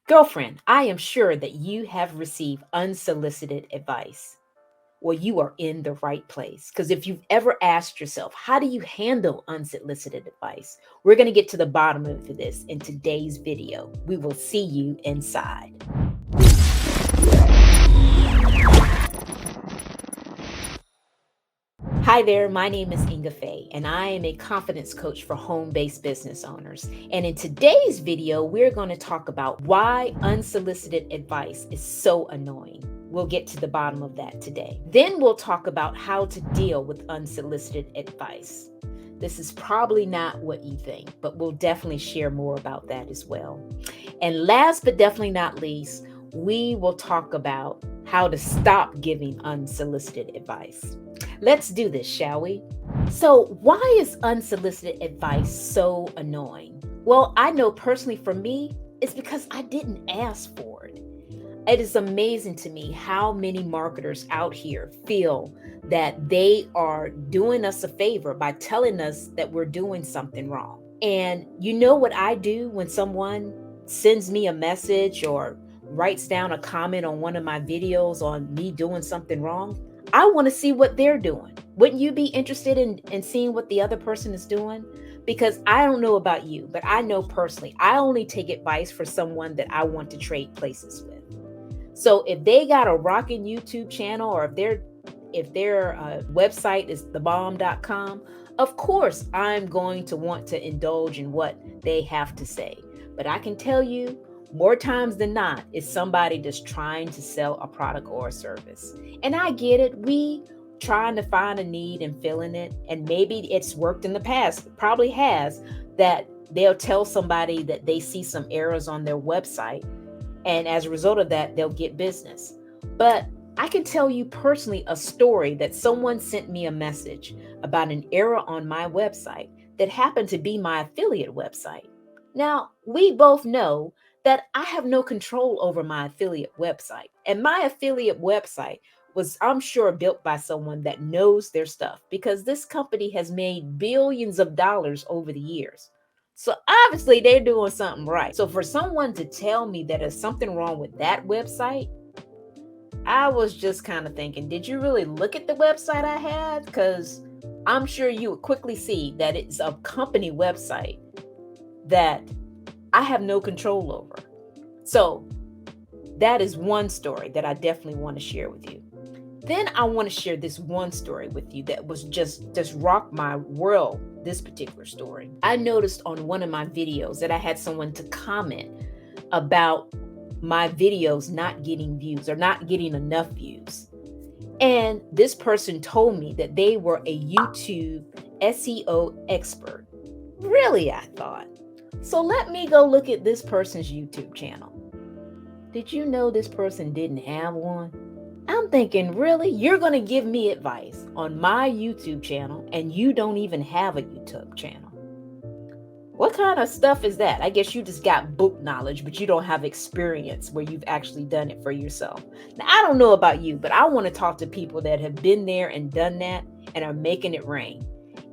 Girlfriend, I am sure that you have received unsolicited advice. Well, you are in the right place. Because if you've ever asked yourself, how do you handle unsolicited advice? We're going to get to the bottom of this in today's video. We will see you inside. Hi there, my name is Ingafay, and I am a confidence coach for home-based business owners. And in today's video, we're going to talk about why unsolicited advice is so annoying. We'll get to the bottom of that today. Then we'll talk about how to deal with unsolicited advice. This is probably not what you think, but we'll definitely share more about that as well. And last but definitely not least, we will talk about how to stop giving unsolicited advice. Let's do this, shall we? So, why is unsolicited advice so annoying? Well, I know personally for me, it's because I didn't ask for it. It is amazing to me how many marketers out here feel that they are doing us a favor by telling us that we're doing something wrong. And you know what I do when someone sends me a message or writes down a comment on one of my videos on me doing something wrong? I want to see what they're doing. Wouldn't you be interested in seeing what the other person is doing? Because I don't know about you, but I know personally, I only take advice for someone that I want to trade places with. So if they got a rocking YouTube channel, or if their website is thebomb.com, of course I'm going to want to indulge in what they have to say. But I can tell you, more times than not, it's somebody just trying to sell a product or a service. And I get it. We trying to find a need and filling it. And maybe it's worked in the past. It probably has, that they'll tell somebody that they see some errors on their website. And as a result of that, they'll get business. But I can tell you personally a story that someone sent me a message about an error on my website that happened to be my affiliate website. Now, we both know that I have no control over my affiliate website. And my affiliate website was, I'm sure, built by someone that knows their stuff, because this company has made billions of dollars over the years. So obviously they're doing something right. So for someone to tell me that there's something wrong with that website, I was just kind of thinking, did you really look at the website I had? Because I'm sure you would quickly see that it's a company website that I have no control over. So that is one story that I definitely want to share with you. Then I want to share this one story with you that was just rocked my world, this particular story. I noticed on one of my videos that I had someone to comment about my videos not getting views or not getting enough views. And this person told me that they were a YouTube SEO expert. Really, I thought. So let me go look at this person's YouTube channel. Did you know this person didn't have one? I'm thinking, really? You're going to give me advice on my YouTube channel and you don't even have a YouTube channel? What kind of stuff is that? I guess you just got book knowledge, but you don't have experience where you've actually done it for yourself. Now, I don't know about you, but I want to talk to people that have been there and done that and are making it rain.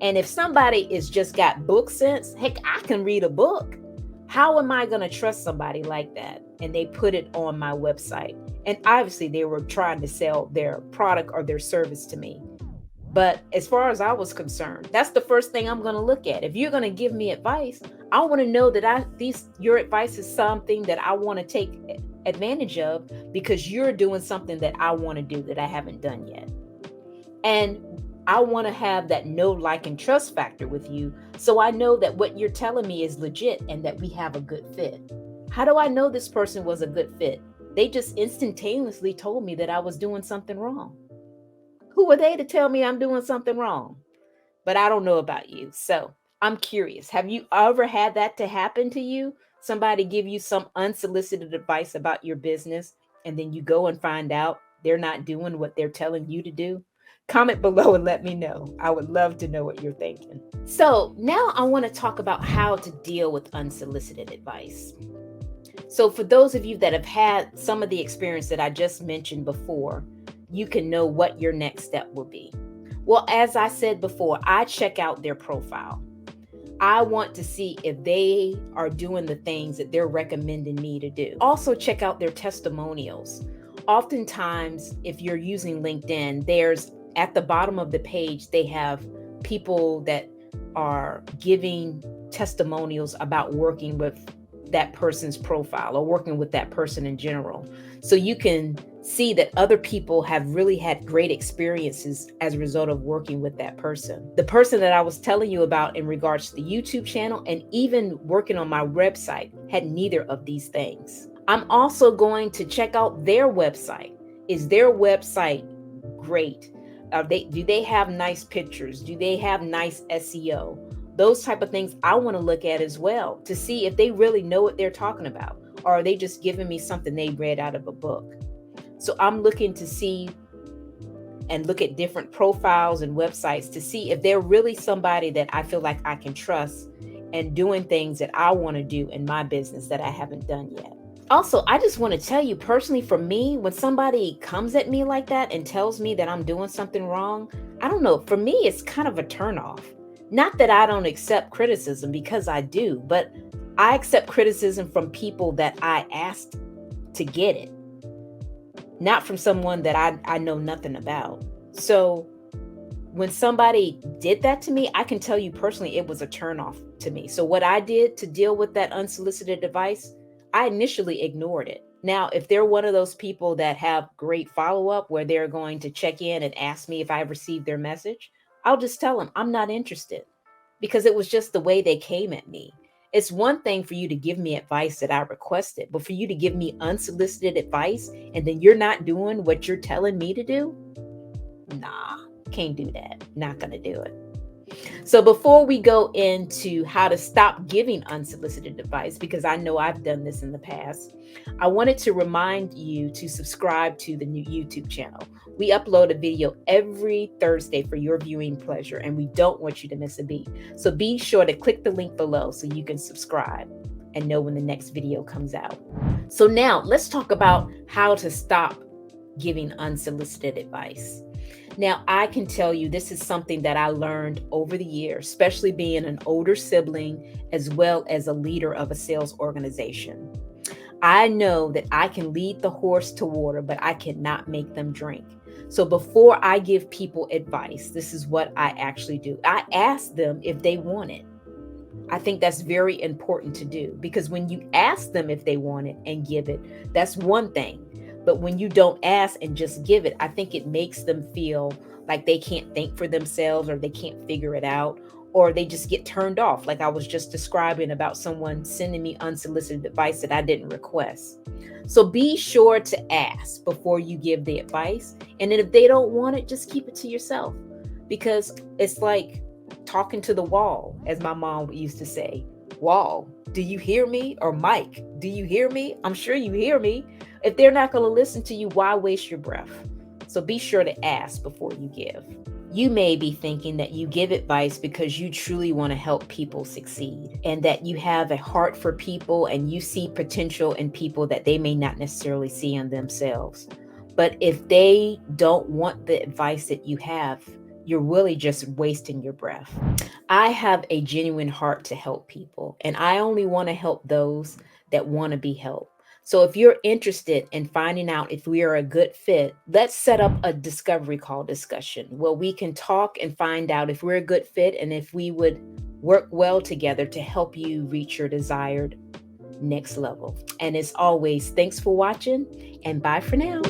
And if somebody is just got book sense, heck, I can read a book. How am I going to trust somebody like that? And they put it on my website. And obviously they were trying to sell their product or their service to me. But as far as I was concerned, that's the first thing I'm going to look at. If you're going to give me advice, I want to know that your advice is something that I want to take advantage of, because you're doing something that I want to do that I haven't done yet. And I want to have that know, like, and trust factor with you, so I know that what you're telling me is legit and that we have a good fit. How do I know this person was a good fit? They just instantaneously told me that I was doing something wrong. Who are they to tell me I'm doing something wrong? But I don't know about you. So I'm curious. Have you ever had that to happen to you? Somebody give you some unsolicited advice about your business, and then you go and find out they're not doing what they're telling you to do? Comment below and let me know. I would love to know what you're thinking. So now I want to talk about how to deal with unsolicited advice. So for those of you that have had some of the experience that I just mentioned before, you can know what your next step will be. Well, as I said before, I check out their profile. I want to see if they are doing the things that they're recommending me to do. Also, check out their testimonials. Oftentimes, if you're using LinkedIn, there's at the bottom of the page, they have people that are giving testimonials about working with that person's profile or working with that person in general. So you can see that other people have really had great experiences as a result of working with that person. The person that I was telling you about in regards to the YouTube channel and even working on my website had neither of these things. I'm also going to check out their website. Is their website great? Do they have nice pictures? Do they have nice SEO? Those type of things I want to look at as well to see if they really know what they're talking about, or are they just giving me something they read out of a book? So I'm looking to see and look at different profiles and websites to see if they're really somebody that I feel like I can trust and doing things that I want to do in my business that I haven't done yet. Also, I just want to tell you personally, for me, when somebody comes at me like that and tells me that I'm doing something wrong, I don't know, for me, it's kind of a turnoff. Not that I don't accept criticism, because I do, but I accept criticism from people that I asked to get it, not from someone that I know nothing about. So when somebody did that to me, I can tell you personally, it was a turnoff to me. So what I did to deal with that unsolicited advice, I initially ignored it. Now, if they're one of those people that have great follow-up where they're going to check in and ask me if I received their message, I'll just tell them I'm not interested, because it was just the way they came at me. It's one thing for you to give me advice that I requested, but for you to give me unsolicited advice and then you're not doing what you're telling me to do? Nah, can't do that. Not going to do it. So before we go into how to stop giving unsolicited advice, because I know I've done this in the past, I wanted to remind you to subscribe to the new YouTube channel. We upload a video every Thursday for your viewing pleasure, and we don't want you to miss a beat. So be sure to click the link below so you can subscribe and know when the next video comes out. So now let's talk about how to stop giving unsolicited advice. Now, I can tell you this is something that I learned over the years, especially being an older sibling as well as a leader of a sales organization. I know that I can lead the horse to water, but I cannot make them drink. So before I give people advice, this is what I actually do. I ask them if they want it. I think that's very important to do, because when you ask them if they want it and give it, that's one thing. But when you don't ask and just give it, I think it makes them feel like they can't think for themselves, or they can't figure it out, or they just get turned off. Like I was just describing about someone sending me unsolicited advice that I didn't request. So be sure to ask before you give the advice. And then if they don't want it, just keep it to yourself, because it's like talking to the wall, as my mom used to say. Wall, do you hear me? Or Mike, do you hear me? I'm sure you hear me. If they're not going to listen to you, why waste your breath? So be sure to ask before you give. You may be thinking that you give advice because you truly want to help people succeed, and that you have a heart for people and you see potential in people that they may not necessarily see in themselves. But if they don't want the advice that you have, you're really just wasting your breath. I have a genuine heart to help people, and I only want to help those that want to be helped. So if you're interested in finding out if we are a good fit, let's set up a discovery call discussion where we can talk and find out if we're a good fit and if we would work well together to help you reach your desired next level. And as always, thanks for watching, and bye for now.